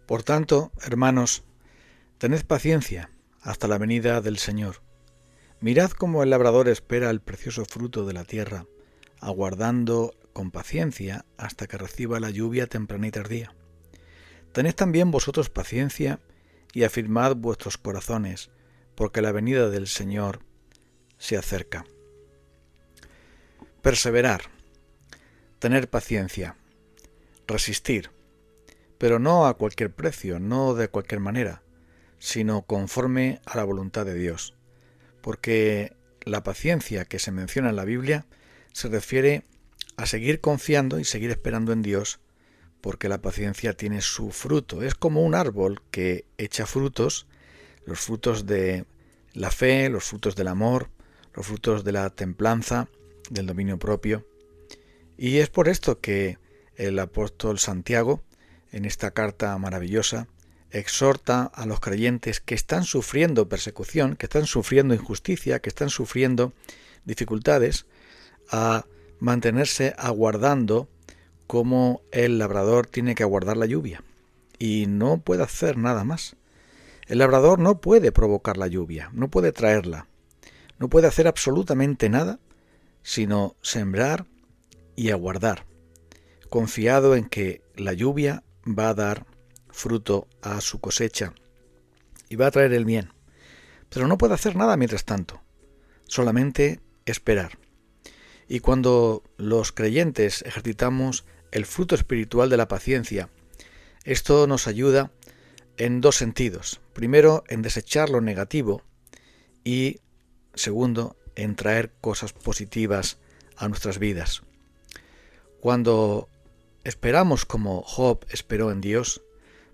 Por tanto, hermanos, tened paciencia hasta la venida del Señor. Mirad cómo el labrador espera el precioso fruto de la tierra, aguardando con paciencia hasta que reciba la lluvia temprana y tardía. Tened también vosotros paciencia y afirmad vuestros corazones, porque la venida del Señor se acerca. Perseverar, tener paciencia, resistir, pero no a cualquier precio, no de cualquier manera, sino conforme a la voluntad de Dios. Porque la paciencia que se menciona en la Biblia se refiere a seguir confiando y seguir esperando en Dios, porque la paciencia tiene su fruto. Es como un árbol que echa frutos, los frutos de la fe, los frutos del amor, los frutos de la templanza, del dominio propio. Y es por esto que el apóstol Santiago, en esta carta maravillosa, exhorta a los creyentes que están sufriendo persecución, que están sufriendo injusticia, que están sufriendo dificultades, a mantenerse aguardando como el labrador tiene que aguardar la lluvia. Y no puede hacer nada más. El labrador no puede provocar la lluvia, no puede traerla, no puede hacer absolutamente nada, sino sembrar y aguardar, confiado en que la lluvia va a dar fruto a su cosecha y va a traer el bien. Pero no puede hacer nada mientras tanto, solamente esperar. Y cuando los creyentes ejercitamos el fruto espiritual de la paciencia, esto nos ayuda en dos sentidos. Primero, en desechar lo negativo y, segundo, en traer cosas positivas a nuestras vidas. Cuando esperamos como Job esperó en Dios,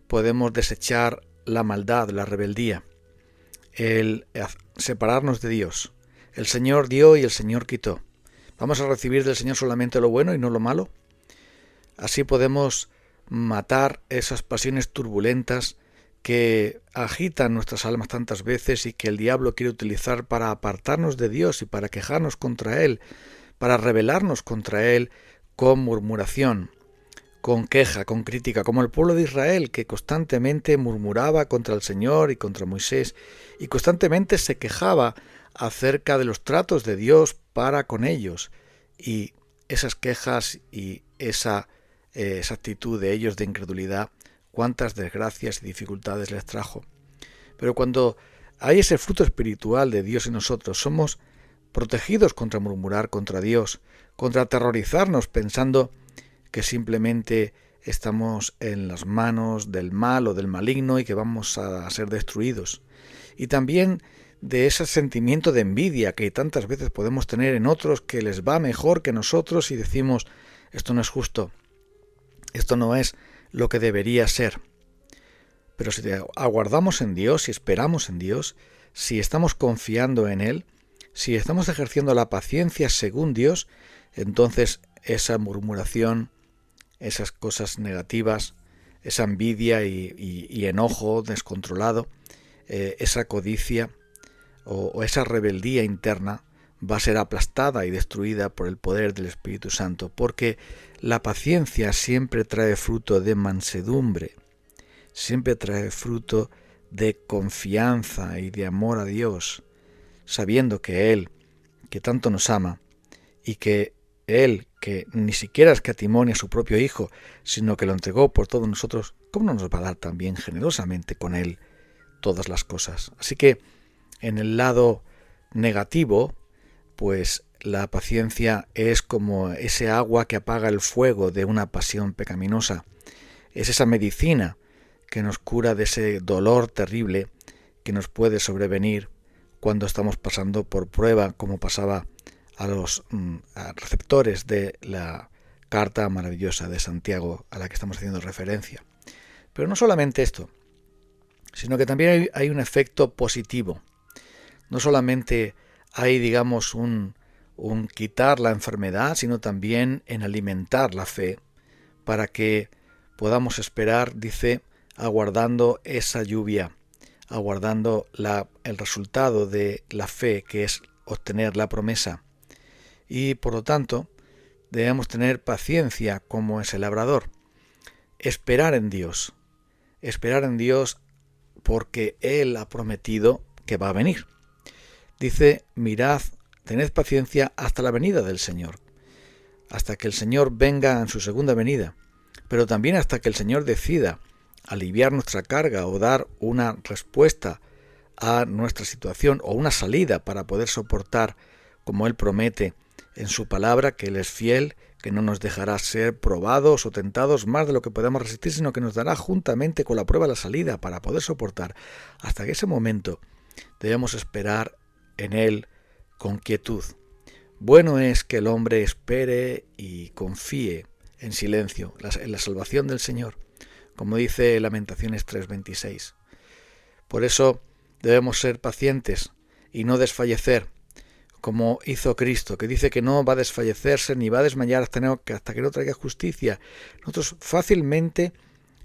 podemos desechar la maldad, la rebeldía, el separarnos de Dios. El Señor dio y el Señor quitó. ¿Vamos a recibir del Señor solamente lo bueno y no lo malo? Así podemos matar esas pasiones turbulentas que agitan nuestras almas tantas veces y que el diablo quiere utilizar para apartarnos de Dios y para quejarnos contra Él, para rebelarnos contra Él con murmuración, con queja, con crítica, como el pueblo de Israel que constantemente murmuraba contra el Señor y contra Moisés y constantemente se quejaba acerca de los tratos de Dios para con ellos, y esas quejas y esa actitud de ellos de incredulidad, cuántas desgracias y dificultades les trajo. Pero cuando hay ese fruto espiritual de Dios en nosotros, somos protegidos contra murmurar contra Dios, contra aterrorizarnos pensando que simplemente estamos en las manos del mal o del maligno y que vamos a ser destruidos. Y también de ese sentimiento de envidia que tantas veces podemos tener en otros que les va mejor que nosotros y decimos, esto no es justo, esto no es lo que debería ser. Pero si aguardamos en Dios, si esperamos en Dios, si estamos confiando en Él, si estamos ejerciendo la paciencia según Dios, entonces esa murmuración, esas cosas negativas, esa envidia y enojo descontrolado, esa codicia o esa rebeldía interna va a ser aplastada y destruida por el poder del Espíritu Santo, porque la paciencia siempre trae fruto de mansedumbre, siempre trae fruto de confianza y de amor a Dios, sabiendo que Él, que tanto nos ama, y que Él, que ni siquiera escatimó ni a su propio Hijo, sino que lo entregó por todos nosotros, ¿cómo no nos va a dar también generosamente con Él todas las cosas? Así que, en el lado negativo, pues la paciencia es como ese agua que apaga el fuego de una pasión pecaminosa. Es esa medicina que nos cura de ese dolor terrible que nos puede sobrevenir cuando estamos pasando por prueba, como pasaba a los receptores de la carta maravillosa de Santiago a la que estamos haciendo referencia. Pero no solamente esto, sino que también hay un efecto positivo. No solamente hay, digamos, un quitar la enfermedad, sino también en alimentar la fe para que podamos esperar, dice, aguardando esa lluvia, aguardando el resultado de la fe, que es obtener la promesa. Y por lo tanto, debemos tener paciencia como es el labrador, esperar en Dios, esperar en Dios porque Él ha prometido que va a venir. Dice, mirad, tened paciencia hasta la venida del Señor, hasta que el Señor venga en su segunda venida, pero también hasta que el Señor decida aliviar nuestra carga o dar una respuesta a nuestra situación o una salida para poder soportar, como Él promete en su palabra, que Él es fiel, que no nos dejará ser probados o tentados más de lo que podamos resistir, sino que nos dará juntamente con la prueba la salida para poder soportar. Hasta que ese momento debemos esperar en Él con quietud. Bueno es que el hombre espere y confíe en silencio en la salvación del Señor, como dice Lamentaciones 3:26. Por eso debemos ser pacientes y no desfallecer, como hizo Cristo, que dice que no va a desfallecerse ni va a desmayar hasta que no traiga justicia. Nosotros fácilmente,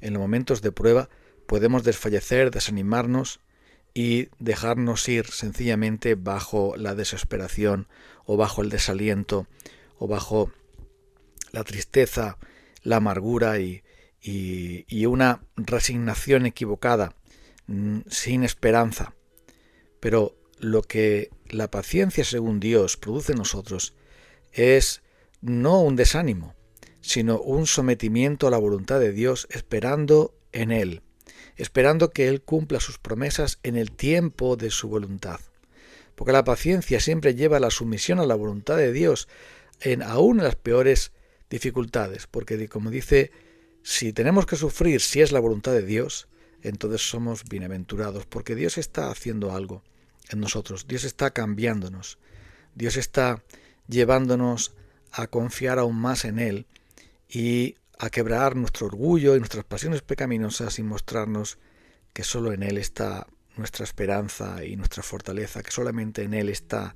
en los momentos de prueba, podemos desfallecer, desanimarnos y dejarnos ir sencillamente bajo la desesperación o bajo el desaliento o bajo la tristeza, la amargura y una resignación equivocada, sin esperanza. Pero lo que la paciencia según Dios produce en nosotros es no un desánimo, sino un sometimiento a la voluntad de Dios, esperando en Él, esperando que Él cumpla sus promesas en el tiempo de su voluntad. Porque la paciencia siempre lleva a la sumisión a la voluntad de Dios, aún en las peores dificultades, porque como dice, si tenemos que sufrir si es la voluntad de Dios, entonces somos bienaventurados, porque Dios está haciendo algo en nosotros, Dios está cambiándonos, Dios está llevándonos a confiar aún más en Él y a quebrar nuestro orgullo y nuestras pasiones pecaminosas y mostrarnos que solo en Él está nuestra esperanza y nuestra fortaleza, que solamente en Él está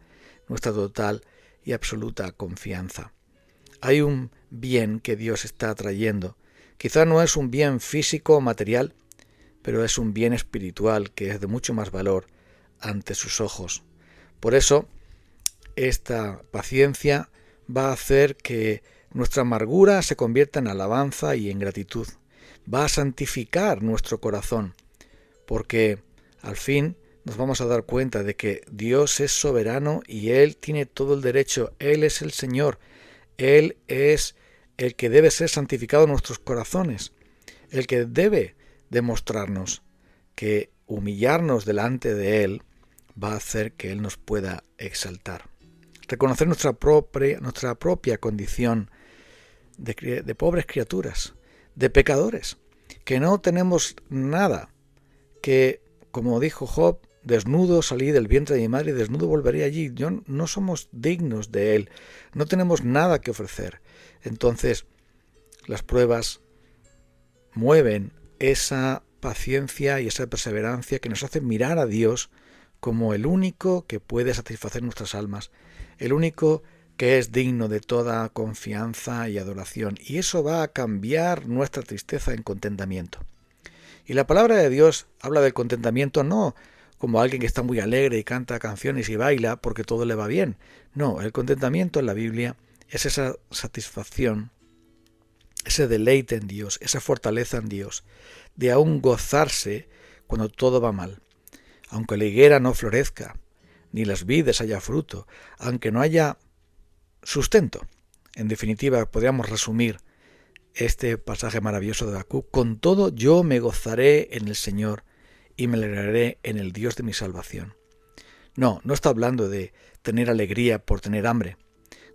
nuestra total y absoluta confianza. Hay un bien que Dios está trayendo. Quizá no es un bien físico o material, pero es un bien espiritual que es de mucho más valor ante sus ojos. Por eso, esta paciencia va a hacer que nuestra amargura se convierta en alabanza y en gratitud. Va a santificar nuestro corazón, porque al fin nos vamos a dar cuenta de que Dios es soberano y Él tiene todo el derecho. Él es el Señor. Él es el que debe ser santificado en nuestros corazones, el que debe demostrarnos que humillarnos delante de Él va a hacer que Él nos pueda exaltar. Reconocer nuestra propia condición de pobres criaturas, de pecadores, que no tenemos nada, que, como dijo Job, desnudo salí del vientre de mi madre y desnudo volveré allí. No somos dignos de Él, no tenemos nada que ofrecer. Entonces, las pruebas mueven esa paciencia y esa perseverancia que nos hace mirar a Dios como el único que puede satisfacer nuestras almas, el único que es digno de toda confianza y adoración. Y eso va a cambiar nuestra tristeza en contentamiento. Y la palabra de Dios habla del contentamiento no como alguien que está muy alegre y canta canciones y baila porque todo le va bien. No, el contentamiento en la Biblia es esa satisfacción, ese deleite en Dios, esa fortaleza en Dios, de aún gozarse cuando todo va mal. Aunque la higuera no florezca, ni las vides haya fruto, aunque no haya sustento. En definitiva, podríamos resumir este pasaje maravilloso de Habacuc: con todo yo me gozaré en el Señor y me alegraré en el Dios de mi salvación. No está hablando de tener alegría por tener hambre.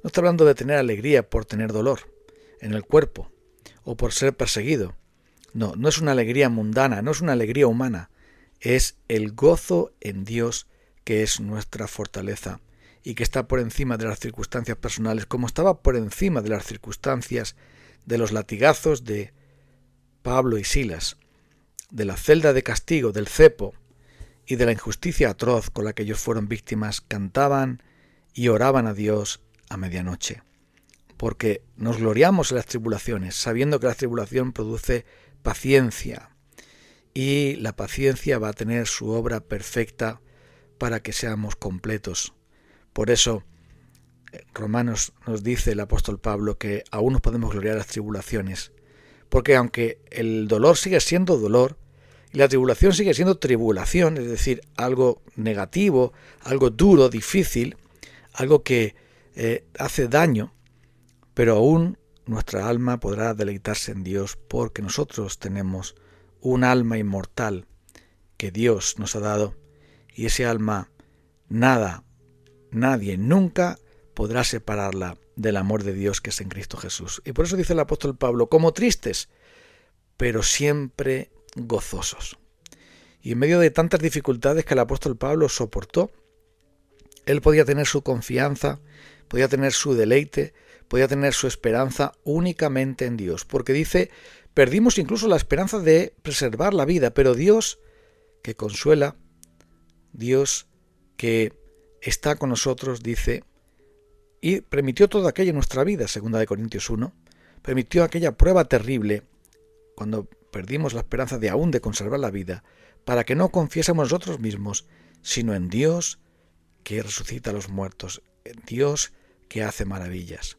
No está hablando de tener alegría por tener dolor en el cuerpo o por ser perseguido. No es una alegría mundana, no es una alegría humana. Es el gozo en Dios que es nuestra fortaleza y que está por encima de las circunstancias personales, como estaba por encima de las circunstancias de los latigazos de Pablo y Silas, de la celda de castigo, del cepo y de la injusticia atroz con la que ellos fueron víctimas. Cantaban y oraban a Dios a medianoche, porque nos gloriamos en las tribulaciones, sabiendo que la tribulación produce paciencia, y la paciencia va a tener su obra perfecta para que seamos completos. Por eso, Romanos nos dice el apóstol Pablo que aún nos podemos gloriar en las tribulaciones, porque aunque el dolor sigue siendo dolor, Y la tribulación sigue siendo tribulación, es decir, algo negativo, algo duro, difícil, algo que hace daño, pero aún nuestra alma podrá deleitarse en Dios porque nosotros tenemos un alma inmortal que Dios nos ha dado y ese alma nadie nunca podrá separarla del amor de Dios que es en Cristo Jesús. Y por eso dice el apóstol Pablo, como tristes, pero siempre gozosos. Y en medio de tantas dificultades que el apóstol Pablo soportó, él podía tener su confianza, podía tener su deleite, podía tener su esperanza únicamente en Dios. Porque dice, perdimos incluso la esperanza de preservar la vida, pero Dios que consuela, Dios que está con nosotros, dice, y permitió todo aquello en nuestra vida, 2 Corintios 1, permitió aquella prueba terrible, cuando perdimos la esperanza de aún de conservar la vida, para que no confiésemos nosotros mismos, sino en Dios que resucita a los muertos, en Dios que hace maravillas.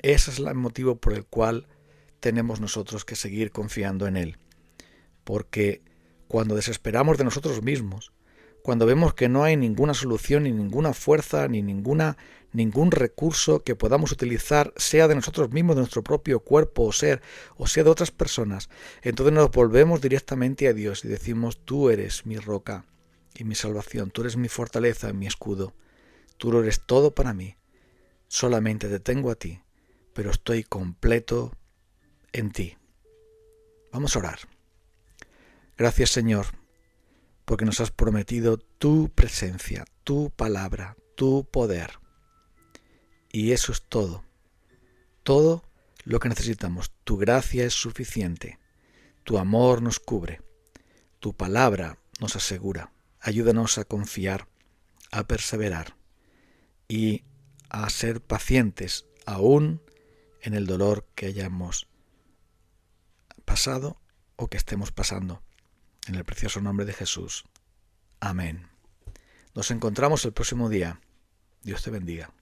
Ese es el motivo por el cual tenemos nosotros que seguir confiando en Él. Porque cuando desesperamos de nosotros mismos, cuando vemos que no hay ninguna solución, ni ninguna fuerza, ni ningún recurso que podamos utilizar, sea de nosotros mismos, de nuestro propio cuerpo o sea de otras personas, entonces nos volvemos directamente a Dios y decimos, tú eres mi roca y mi salvación, tú eres mi fortaleza y mi escudo, tú lo eres todo para mí, solamente te tengo a ti, pero estoy completo en ti. Vamos a orar. Gracias, Señor, porque nos has prometido tu presencia, tu palabra, tu poder. Y eso es todo lo que necesitamos. Tu gracia es suficiente, tu amor nos cubre, tu palabra nos asegura. Ayúdanos a confiar, a perseverar y a ser pacientes aún en el dolor que hayamos pasado o que estemos pasando. En el precioso nombre de Jesús. Amén. Nos encontramos el próximo día. Dios te bendiga.